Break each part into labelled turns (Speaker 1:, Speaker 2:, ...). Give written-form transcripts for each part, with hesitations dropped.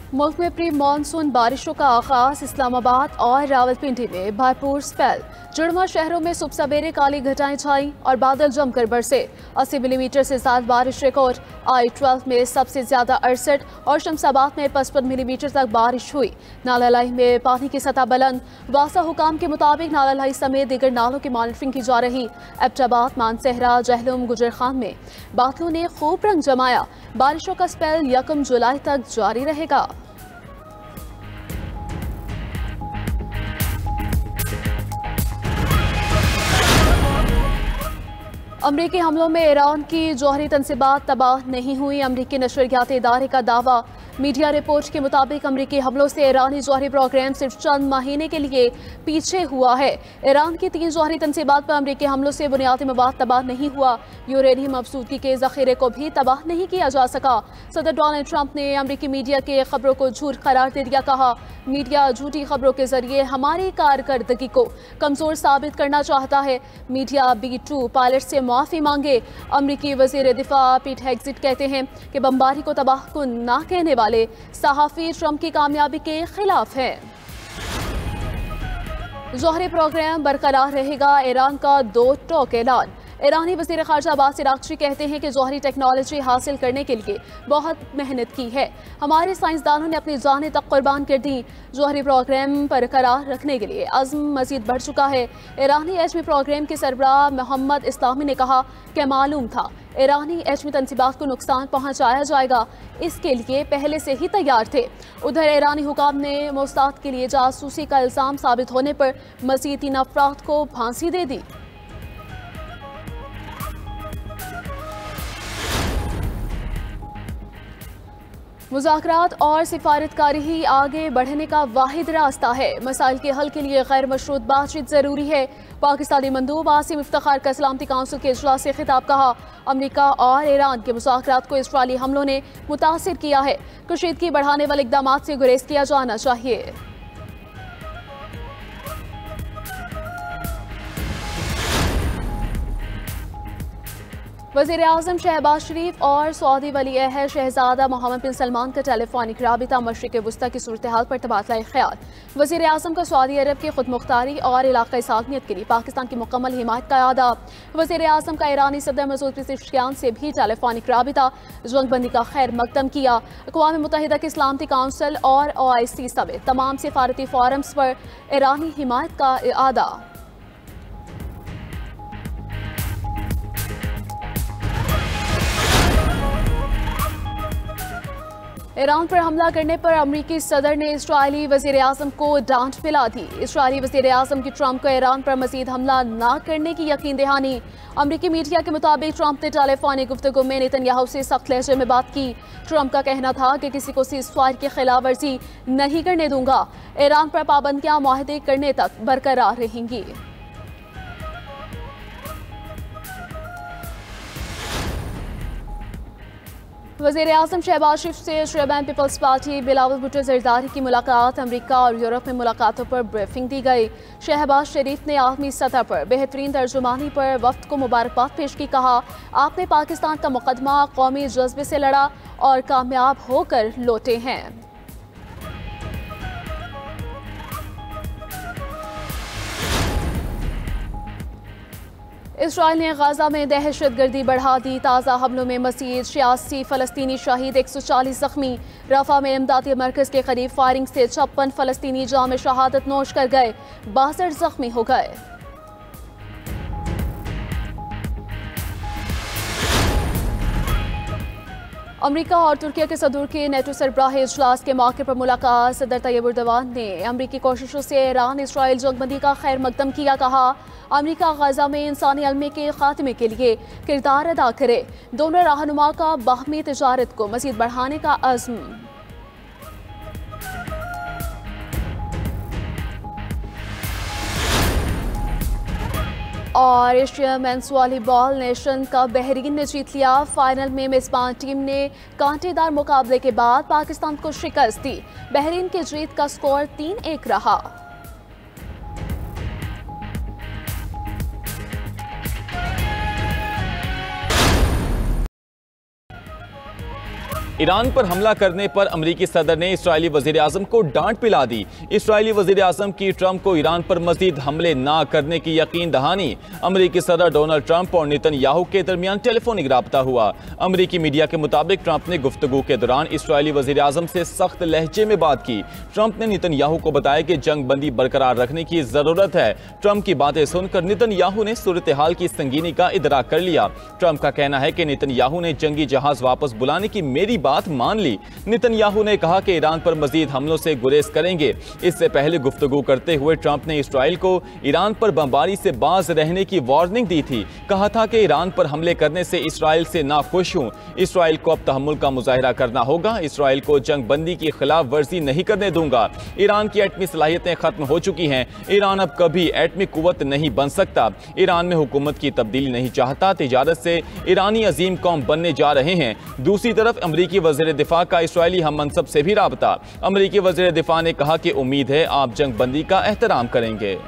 Speaker 1: मुल्क में pre monsoon बारिशों का आगाज। इस्लामाबाद और रावलपिंडी में भरपूर स्पेल। जुड़वा शहरों में सुबह सवेरे काली घटाएं छाई और बादल जमकर बरसे। 80 मिलीमीटर से ज्यादा बारिश रिकॉर्ड। I-12 में सबसे ज्यादा 68 और शमशाबाद में 55 मिलीमीटर तक बारिश हुई। नालालाई में पानी की सतह बुलंद। वासा हुकाम के मुताबिक नालालाई समेत दीगर नालों की मॉनिटरिंग की जा रही। एबटाबाद, मानसहरा, जहलुम, गुजरखान में बादलों ने खूब रंग जमाया। बारिशों का स्पेल 1 जुलाई तक जारी रहेगा। अमरीकी हमलों में ईरान की जौहरी तनसीबात तबाह नहीं हुई। अमरीकी नशरियाती इदारे का दावा। मीडिया रिपोर्ट के मुताबिक अमरीकी हमलों से ईरानी जौहरी प्रोग्राम सिर्फ चंद महीने के लिए पीछे हुआ है। ईरान की 3 जौहरी तनसीबात पर अमरीकी हमलों से बुनियादी मवाद तबाह नहीं हुआ। यूरेनियम अफसूदगी के जखीरे को भी तबाह नहीं किया जा सका। सदर डोनाल्ड ट्रंप ने अमरीकी मीडिया के खबरों को झूठ करार दे दिया। कहा, मीडिया झूठी खबरों के जरिए हमारी कारकर्दगी को कमजोर साबित करना चाहता है। मीडिया B-2 पायलट से माफी मांगे। अमरीकी वजीर दिफा पीट हेग्जिट कहते हैं कि बमबारी को तबाहकुन ना कहने वाले सहाफी ट्रंप की कामयाबी के खिलाफ है। जौहरी प्रोग्राम बरकरार रहेगा। ईरान का 2 टोक ऐलान। ईरानी वज़ीर ख़ारजा अब्बास अराग़ची कहते हैं कि जौहरी टेक्नोलॉजी हासिल करने के लिए बहुत मेहनत की है। हमारे साइंसदानों ने अपनी जानें तक कुर्बान कर दी। जौहरी प्रोग्राम बरकरार रखने के लिए अज़्म मज़ीद बढ़ चुका है। ईरानी एटमी प्रोग्राम के सरबराह मोहम्मद इस्लामी ने कहा कि मालूम था ईरानी एटमी तनसीबात को नुकसान पहुँचाया जाएगा, इसके लिए पहले से ही तैयार थे। उधर ईरानी हुकाम ने मोसाद के लिए जासूसी का इल्ज़ाम साबित होने पर मज़ीद 3 अफराद को फांसी दे दी। मुज़ाकरात और सिफारतकारी ही आगे बढ़ने का वाहिद रास्ता है। मसाइल के हल के लिए गैर मशरूत बातचीत ज़रूरी है। पाकिस्तानी मंदूब आसिम इफ्तिखार का सलामती काउंसिल के इजलास से खिताब। कहा, अमरीका और ईरान के मुज़ाकरात को इसराइली हमलों ने मुतासिर किया है। कशीदगी बढ़ाने वाले इक़दाम से गुरेज किया जाना चाहिए। वज़ीर आज़म शहबाज शरीफ और सऊदी वली अहद शहजादा मोहम्मद बिन सलमान का टेलीफोनिक राबिता मशरिक़ वुस्ता की सूरत हाल पर तबादला ख्याल। वज़ीर आज़म का सऊदी अरब की खुद मुख्तारी और इलाक़ाई सालमियत के लिए पाकिस्तान की मुकम्मल हिमायत का अदा। वज़ीर आज़म का ईरानी सदर मसूद पेज़ेश्कियान से भी टेलीफोनिक राबिता। जंगबंदी का खैर मकदम किया। अक़वाम मुत्तहिदा की सलामती काउंसिल और OIC समेत तमाम सिफारती फोरम्स पर ईरानी हिमायत का अदा। ईरान पर हमला करने पर अमरीकी सदर ने इस्राईली वज़ीर आज़म को डांट पिला दी। इस्राईली वज़ीर आज़म की ट्रंप को ईरान पर मज़ीद हमला न करने की यकीन दहानी। अमरीकी मीडिया के मुताबिक ट्रंप ने टेलीफोनिक गुफ्तगू में नेतन्याहू से सख्त लहजे में बात की। ट्रंप का कहना था कि किसी को सीज़फायर की खिलाफ वर्जी नहीं करने दूंगा। ईरान पर पाबंदियां मुआहदे करने तक बरकरार रहेंगी। वज़ीर आज़म शहबाज शरीफ से chairman Peoples Party Bilawal Bhutto Zardari की मुलाकात। अमरीका और यूरोप में मुलाकातों पर ब्रीफिंग दी गई। शहबाज शरीफ ने आलमी सतह पर बेहतरीन तर्जुमानी पर वफ्द को मुबारकबाद पेश की। कहा, आपने पाकिस्तान का मुकदमा कौमी जज्बे से लड़ा और कामयाब होकर लौटे हैं। इसराइल ने गाजा में दहशतगर्दी बढ़ा दी। ताज़ा हमलों में मज़ीद 86 फ़लस्तीनी शहीद, 140 ज़ख्मी। रफ़ा में इमदादी मरकज़ के करीब फायरिंग से 56 फ़लस्तीनी जाम शहादत नोश कर गए, 62 ज़ख्मी हो गए। अमरीका और तुर्की के सदर के नेटो सरबराह इजलास के मौके पर मुलाकात। सदर तैयब एर्दोगान ने अमरीकी कोशिशों से ईरान इसराइल जंगबंदी का खैर मकदम किया। कहा, अमरीका गाजा में इंसानी अलमे के खात्मे के लिए किरदार अदा करे। दोनों रहनुमा का बाहमी तिजारत को मज़ीद बढ़ाने का अज़्म। और Asia men's volleyball nation cup Bahrain ने जीत लिया। फाइनल में मेजबान टीम ने कांटेदार मुकाबले के बाद पाकिस्तान को शिकस्त दी। बहरीन की जीत का स्कोर 3-1 रहा।
Speaker 2: ईरान पर हमला करने पर अमरीकी सदर ने इस्राएली वजीर आजम को डांट पिला दी। इस्राएली वजीर आजम की ट्रंप को ईरान पर मजीद हमले ना करने की यकीन दहानी। अमरीकी सदर डोनाल्ड ट्रंप और नेतन्याहू के दरमियान टेलीफोनिक राब्ता हुआ। अमरीकी मीडिया के मुताबिक ट्रंप ने गुफ्तगू के दौरान इस्राएली वजीर आजम से सख्त लहजे में बात की। ट्रंप ने नेतन्याहू को बताया कि जंग बंदी बरकरार रखने की जरूरत है। ट्रंप की बातें सुनकर नेतन्याहू ने सूरत हाल की संगीनी का इदराक कर लिया। ट्रंप का कहना है कि नेतन्याहू ने जंगी जहाज वापस बुलाने की मेरी बात मान ली। नेतन्याहू ने कहा कि ईरान पर मजीद हमलों से गुरेज करेंगे। इससे पहले गुफ्तगू करते हुए ट्रंप ने इस्राएल को ईरान पर बमबारी से बाज रहने की वार्निंग दी थी। कहा था कि ईरान पर हमले करने से इस्राएल से नाखुश हूं। इस्राएल को अब तहम्मुल का मुजाहिरा करना होगा। इस्राएल को जंग बंदी की खिलाफ वर्जी नहीं करने दूंगा। ईरान की एटमी सलाहियतें खत्म हो चुकी हैं। ईरान अब कभी एटमी कुव्वत नहीं बन सकता। ईरान में हुकूमत की तब्दीली नहीं चाहता। तिजारत से ईरानी अजीम कौम बनने जा रहे हैं। दूसरी तरफ अमरीकी वज़ीर दिफा का इस्राएली हम मनसब से भी राबता। अमरीकी वज़ीर दिफा ने कहा कि उम्मीद है आप जंग बंदी का एहतराम करेंगे।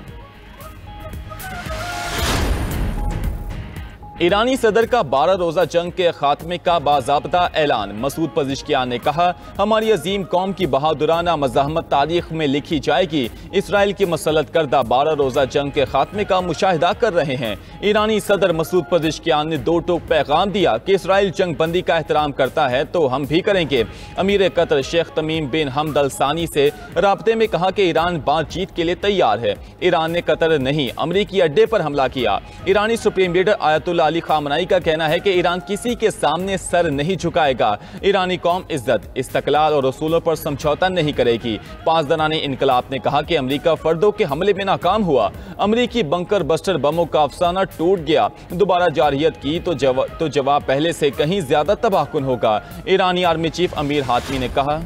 Speaker 2: ईरानी सदर का 12 रोजा जंग के खात्मे का बाज़ाब्ता ऐलान। मसूद पज़ेश्कियान ने कहा, हमारी अजीम कौम की बहादुराना मज़ाहमत तारीख में लिखी जाएगी। इसराइल की मसलत करदा 12 रोजा जंग के खात्मे का मुशाहिदा कर रहे हैं। ईरानी सदर मसूद पज़ेश्कियान ने दो टूक पैगाम दिया कि इसराइल जंग बंदी का एहतराम करता है तो हम भी करेंगे। अमीर कतर शेख तमीम बिन हमद अल सानी से राब्ते में कहा कि ईरान बातचीत के लिए तैयार है। ईरान ने कतर नहीं अमरीकी अड्डे पर हमला किया। ईरानी supreme leader Ayatollah Ali Khamenei का कहना है कि ईरान किसी के सामने सर नहीं झुकाएगा। ईरानी कौम इज्जत, इस्तकलाल और रसूलों पर समझौता नहीं करेगी। पासदानाने इनकलाब ने कहा कि अमेरिका फर्दों के हमले में नाकाम हुआ। अमेरिकी बंकर बस्टर बमों का अफसाना टूट गया। दोबारा जारहियत की तो जवाब पहले से कहीं ज्यादा तबाहकुन होगा। ईरानी आर्मी चीफ अमीर हातमी ने कहा,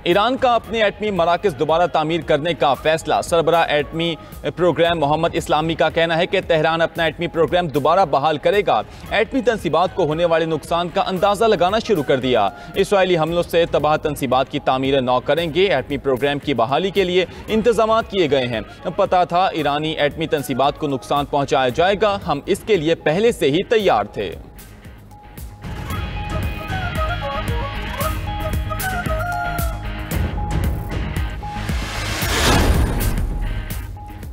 Speaker 2: ईरान का अपने एटमी मराकज़ दोबारा तामीर करने का फैसला। सरबरा एटमी प्रोग्राम मोहम्मद इस्लामी का कहना है कि तेहरान अपना एटमी प्रोग्राम दोबारा बहाल करेगा। एटमी तनसीबात को होने वाले नुकसान का अंदाजा लगाना शुरू कर दिया। इसराइली हमलों से तबाह तनसीबात की तामीर नौ करेंगे। एटमी प्रोग्राम की बहाली के लिए इंतजाम किए गए हैं। पता था ईरानी एटमी तनसीबात को नुकसान पहुंचाया जाएगा। हम इसके लिए पहले से ही तैयार थे।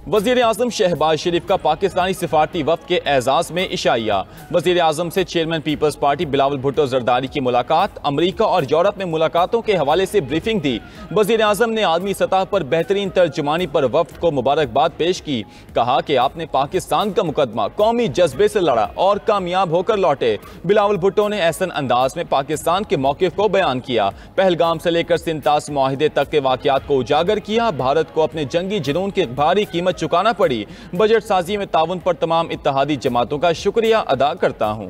Speaker 2: वज़ीर आज़म शहबाज शरीफ का पाकिस्तानी सिफारती वफ़द के एजाज़ में इशाइया। वज़ीर आज़म से chairman Peoples Party Bilawal Bhutto Zardari की मुलाकात। अमरीका और यूरोप में मुलाकातों के हवाले से ब्रीफिंग दी। वज़ीर आज़म ने आलमी सतह पर बेहतरीन तर्जुमानी पर वफ़द को मुबारकबाद पेश की। कहा कि आपने पाकिस्तान का मुकदमा कौमी जज्बे से लड़ा और कामयाब होकर लौटे। बिलावल भुट्टो ने ऐसन अंदाज में पाकिस्तान के मौक़िफ़ को बयान किया। पहलगाम से लेकर सिंतास मुआहिदे तक के वाक़यात को उजागर किया। भारत को अपने जंगी जुनून की भारी कीमत चुकाना पड़ी। बजट साजी में ताउन पर तमाम इत्तेहादी जमातों का शुक्रिया अदा करता हूं।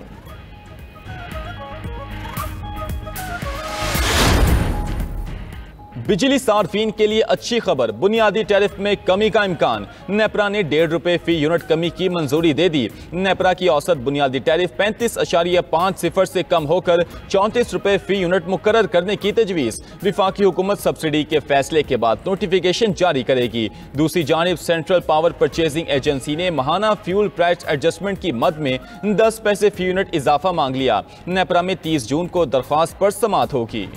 Speaker 2: बिजली सार्फिन के लिए अच्छी खबर, बुनियादी टैरिफ में कमी का इम्कान। नेपरा ने ₹1.5 फी यूनिट कमी की मंजूरी दे दी। नेपरा की औसत बुनियादी टैरिफ 35.50 से कम होकर ₹34 फी यूनिट मुकर्रर करने की तजवीज़। विफाकी हुकूमत सब्सिडी के फैसले के बाद नोटिफिकेशन जारी करेगी। दूसरी जानिब सेंट्रल पावर परचेजिंग एजेंसी ने माहाना फ्यूल प्राइस एडजस्टमेंट की मद में 10 पैसे फी यूनिट इजाफा मांग लिया। नेपरा में 30 जून को दरख्वास्त पर समाअत होगी।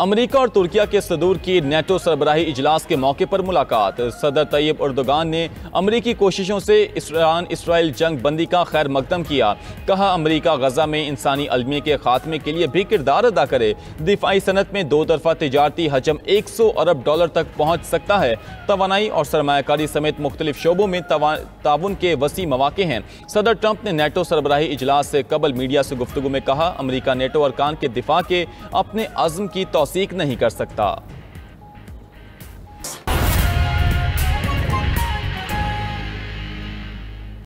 Speaker 2: अमेरिका और तुर्किया के सदूर की नेटो सरबराही इजलास के मौके पर मुलाकात। सदर तैयब एर्दोगान ने अमेरिकी कोशिशों से ईरान इसराइल जंग बंदी का खैर मकदम किया। कहा, अमेरिका गजा में इंसानी अलमिया के खात्मे के लिए भी किरदार अदा करे। दिफाई सनत में दो तरफा तिजारती हजम $100 अरब तक पहुँच सकता है। तवानाई और सरमायाकारी समेत मुख्तलिफ शोबों में ताउन के वसी मौके हैं। सदर ट्रंप ने नेटो सरबराही इजलास से कबल मीडिया से गुफ्तगू में कहा, अमेरिका नेटो अरकान के दिफा के अपने अज़्म की तौसीक नहीं कर सकता।